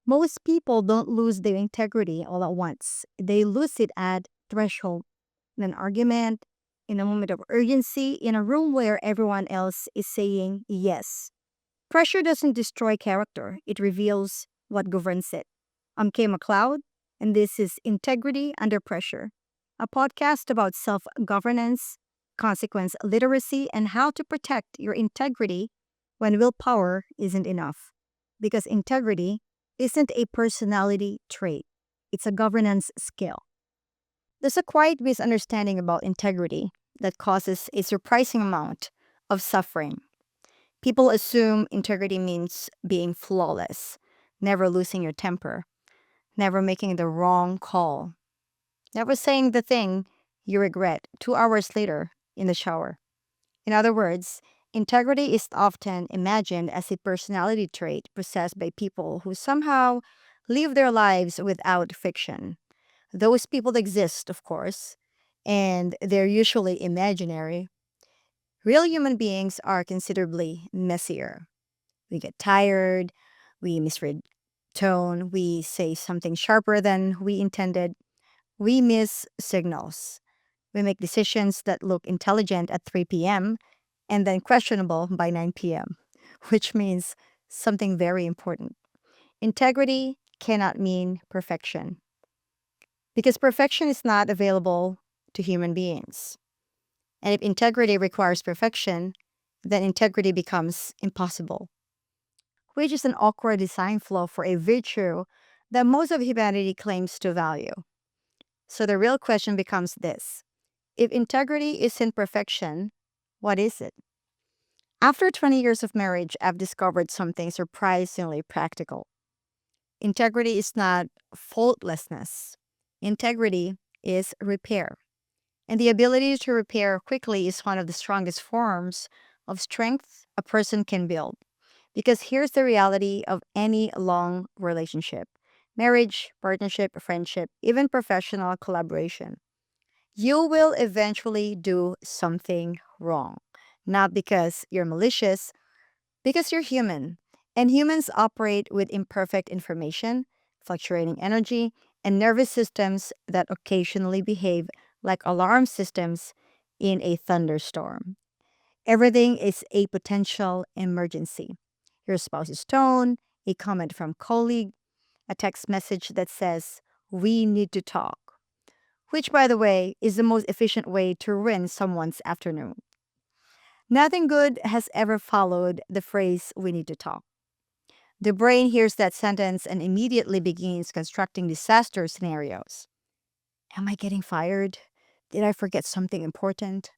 Most people don't lose their integrity all at once. They lose it at threshold, in an argument, in a moment of urgency, in a room where everyone else is saying yes. Pressure doesn't destroy character, it reveals what governs it. I'm Kay McLeod, and this is Integrity Under Pressure, a podcast about self governance, consequence literacy, and how to protect your integrity when willpower isn't enough. Because integrity isn't a personality trait, it's a governance skill. There's a quiet misunderstanding about integrity that causes a surprising amount of suffering. People assume integrity means being flawless, never losing your temper, never making the wrong call, never saying the thing you regret 2 hours later in the shower. In other words, integrity is often imagined as a personality trait possessed by people who somehow live their lives without fiction. Those people exist, of course, and they're usually imaginary. Real human beings are considerably messier. We get tired, we misread tone, we say something sharper than we intended, we miss signals. We make decisions that look intelligent at 3 p.m. and then questionable by 9 p.m., which means something very important. Integrity cannot mean perfection because perfection is not available to human beings. And if integrity requires perfection, then integrity becomes impossible, which is an awkward design flaw for a virtue that most of humanity claims to value. So the real question becomes this: if integrity isn't perfection, what is it? After 20 years of marriage, I've discovered something surprisingly practical. Integrity is not faultlessness, integrity is repair. And the ability to repair quickly is one of the strongest forms of strength a person can build. Because here's the reality of any long relationship: marriage, partnership, friendship, even professional collaboration. You will eventually do something wrong. Not because you're malicious, because you're human. And humans operate with imperfect information, fluctuating energy, and nervous systems that occasionally behave like alarm systems in a thunderstorm. Everything is a potential emergency. Your spouse's tone, a comment from colleague, a text message that says, "We need to talk," which, by the way, is the most efficient way to ruin someone's afternoon. Nothing good has ever followed the phrase, "we need to talk." The brain hears that sentence and immediately begins constructing disaster scenarios. Am I getting fired? Did I forget something important?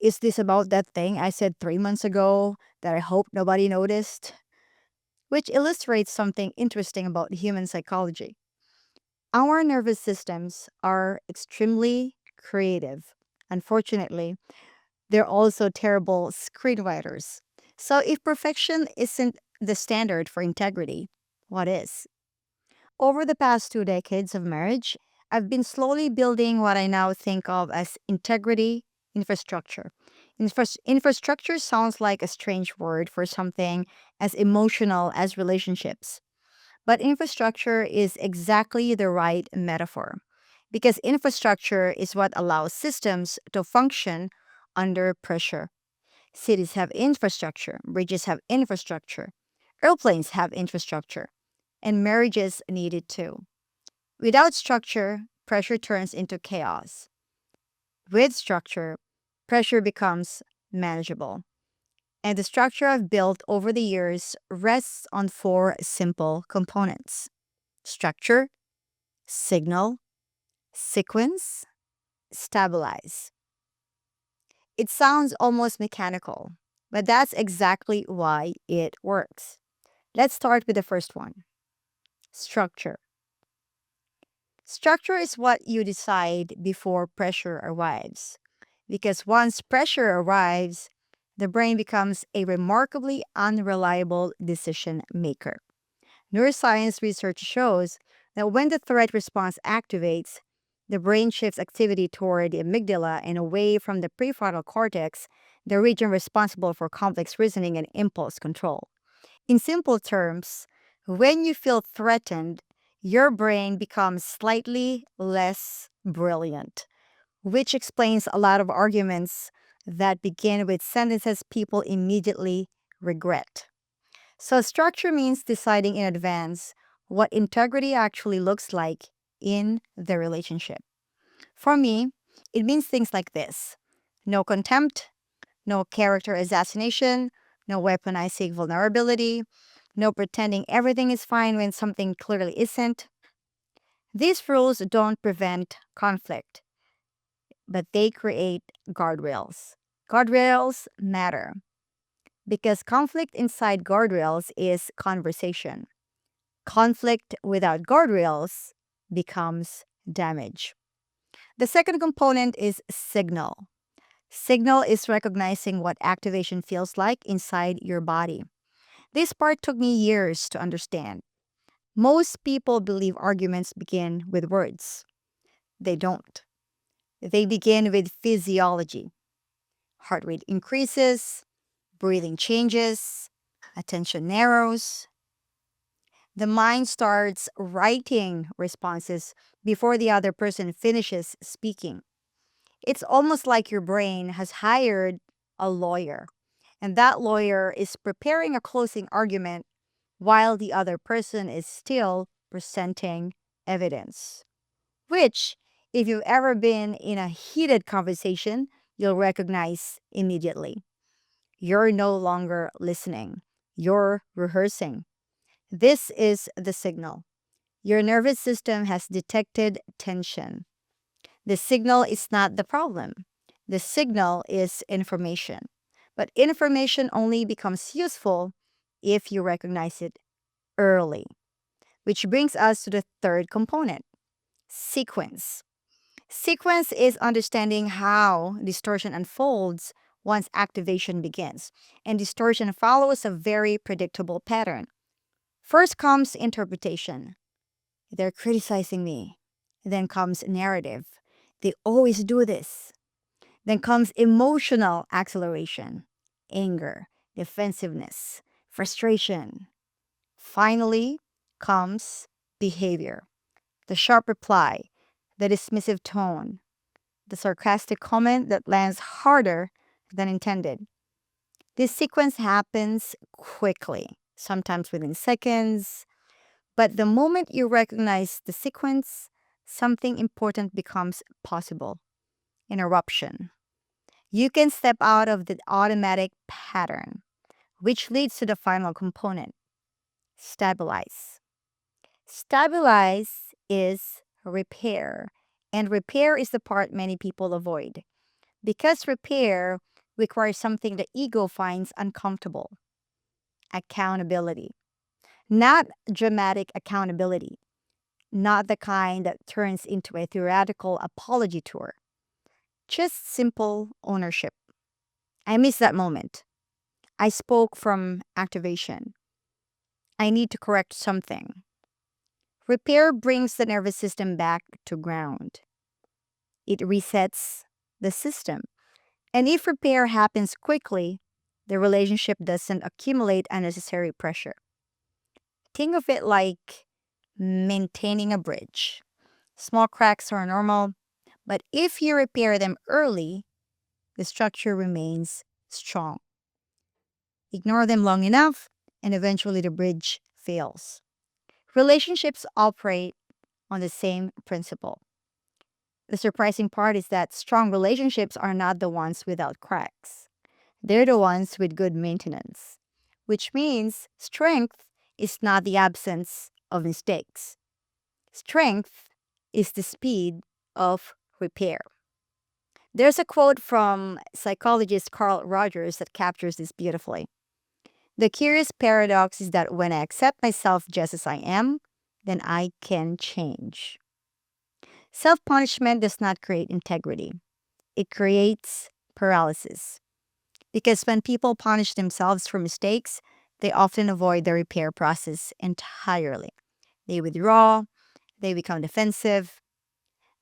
Is this about that thing I said 3 months ago that I hope nobody noticed? Which illustrates something interesting about human psychology. Our nervous systems are extremely creative. Unfortunately, they're also terrible screenwriters. So, if perfection isn't the standard for integrity, what is? Over the past 2 decades of marriage, I've been slowly building what I now think of as integrity infrastructure. Infrastructure sounds like a strange word for something as emotional as relationships, but infrastructure is exactly the right metaphor because infrastructure is what allows systems to function under pressure. Cities have infrastructure, bridges have infrastructure, airplanes have infrastructure, and marriages need it too. Without structure, pressure turns into chaos. With structure, pressure becomes manageable. And the structure I've built over the years rests on four simple components: structure, signal, sequence, stabilize. It sounds almost mechanical, but that's exactly why it works. Let's start with the first one: structure. Structure is what you decide before pressure arrives. Because once pressure arrives, the brain becomes a remarkably unreliable decision maker. Neuroscience research shows that when the threat response activates, the brain shifts activity toward the amygdala and away from the prefrontal cortex, the region responsible for complex reasoning and impulse control. In simple terms, When you feel threatened, your brain becomes slightly less brilliant, which explains a lot of arguments that begin with sentences people immediately regret. So, structure means deciding in advance what integrity actually looks like in the relationship. For me, it means things like this: no contempt, no character assassination, no weaponizing vulnerability, no pretending everything is fine when something clearly isn't. These rules don't prevent conflict, but they create guardrails. Guardrails matter because conflict inside guardrails is conversation. Conflict without guardrails becomes damage. The second component is signal. Signal is recognizing what activation feels like inside your body. This part took me years to understand. Most people believe arguments begin with words. They don't. They begin with physiology. Heart rate increases, breathing changes, attention narrows. The mind starts writing responses before the other person finishes speaking. It's almost like your brain has hired a lawyer, and that lawyer is preparing a closing argument while the other person is still presenting evidence. Which, if you've ever been in a heated conversation, you'll recognize immediately. You're no longer listening, you're rehearsing. This is the signal. Your nervous system has detected tension. The signal is not the problem. The signal is information. But information only becomes useful if you recognize it early. Which brings us to the third component: sequence. Sequence is understanding how distortion unfolds once activation begins. And distortion follows a very predictable pattern. First comes interpretation. They're criticizing me. Then comes narrative. They always do this. Then comes emotional acceleration, anger, defensiveness, frustration. Finally comes behavior: the sharp reply, the dismissive tone, the sarcastic comment that lands harder than intended. This sequence happens quickly, sometimes within seconds, but the moment you recognize the sequence, something important becomes possible: interruption. You can step out of the automatic pattern, which leads to the final component: stabilize. Stabilize is repair, and repair is the part many people avoid because repair requires something the ego finds uncomfortable: accountability. Not dramatic accountability, not the kind that turns into a theoretical apology tour, just simple ownership. I miss that moment. I spoke from activation. I need to correct something. Repair brings the nervous system back to ground. It resets the system. And if repair happens quickly, the relationship doesn't accumulate unnecessary pressure. Think of it like maintaining a bridge. Small cracks are normal, but if you repair them early, the structure remains strong. Ignore them long enough, and eventually the bridge fails. Relationships operate on the same principle. The surprising part is that strong relationships are not the ones without cracks. They're the ones with good maintenance, which means strength is not the absence of mistakes. Strength is the speed of repair. There's a quote from psychologist Carl Rogers that captures this beautifully. The curious paradox is that when I accept myself just as I am, then I can change. Self punishment does not create integrity, it creates paralysis. Because when people punish themselves for mistakes, they often avoid the repair process entirely. They withdraw, they become defensive,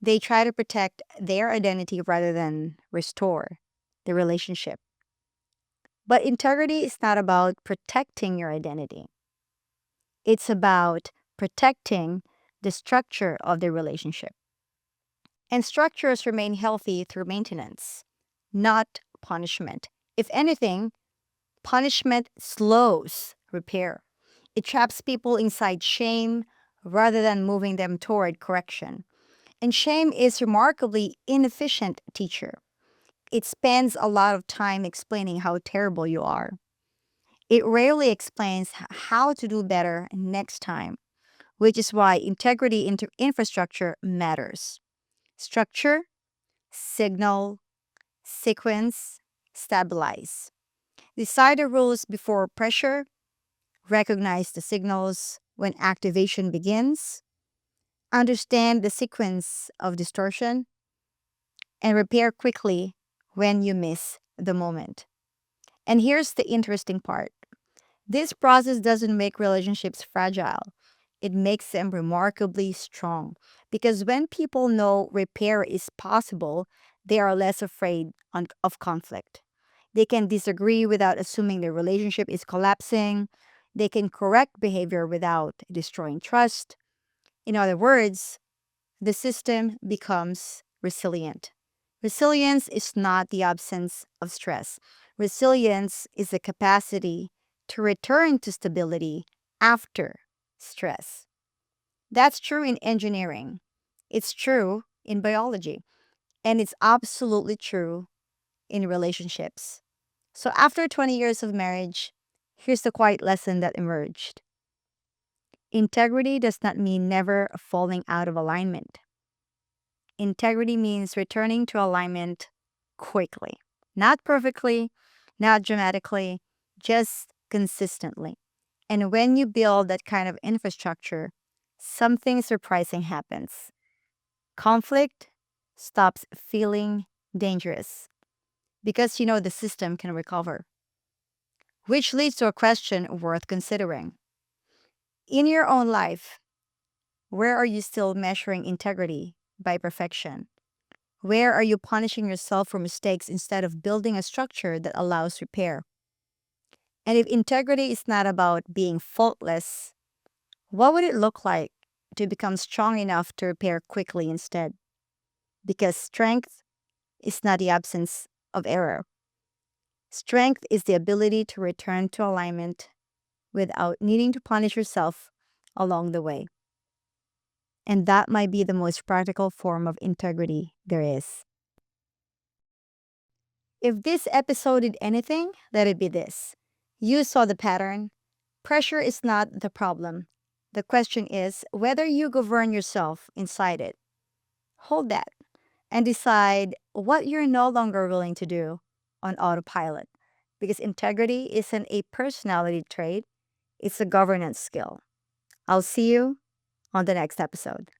they try to protect their identity rather than restore the relationship. But integrity is not about protecting your identity, It's about protecting the structure of the relationship. And structures remain healthy through maintenance, not punishment. If anything, punishment slows repair. It traps people inside shame rather than moving them toward correction. And shame is remarkably inefficient teacher. It spends a lot of time explaining how terrible you are. It rarely explains how to do better next time, which is why integrity into infrastructure matters. Structure, signal, sequence, stabilize. Decide the rules before pressure, recognize the signals when activation begins, understand the sequence of distortion, and repair quickly when you miss the moment. And here's the interesting part: this process doesn't make relationships fragile, it makes them remarkably strong. Because when people know repair is possible, they are less afraid of conflict. They can disagree without assuming the relationship is collapsing. They can correct behavior without destroying trust. In other words, the system becomes resilient. Resilience is not the absence of stress. Resilience is the capacity to return to stability after stress. That's true in engineering. It's true in biology. And it's absolutely true in relationships. So, after 20 years of marriage, here's the quiet lesson that emerged: integrity does not mean never falling out of alignment. Integrity means returning to alignment quickly, not perfectly, not dramatically, just consistently. And when you build that kind of infrastructure, something surprising happens. Conflict stops feeling dangerous because you know the system can recover. Which leads to a question worth considering. In your own life, where are you still measuring integrity by perfection? Where are you punishing yourself for mistakes instead of building a structure that allows repair? And if integrity is not about being faultless, what would it look like to become strong enough to repair quickly instead? Because strength is not the absence of error. Strength is the ability to return to alignment without needing to punish yourself along the way. And that might be the most practical form of integrity there is. If this episode did anything, let it be this: you saw the pattern. Pressure is not the problem. The question is whether you govern yourself inside it. Hold that and decide what you're no longer willing to do on autopilot. Because integrity isn't a personality trait, it's a governance skill. I'll see you on the next episode.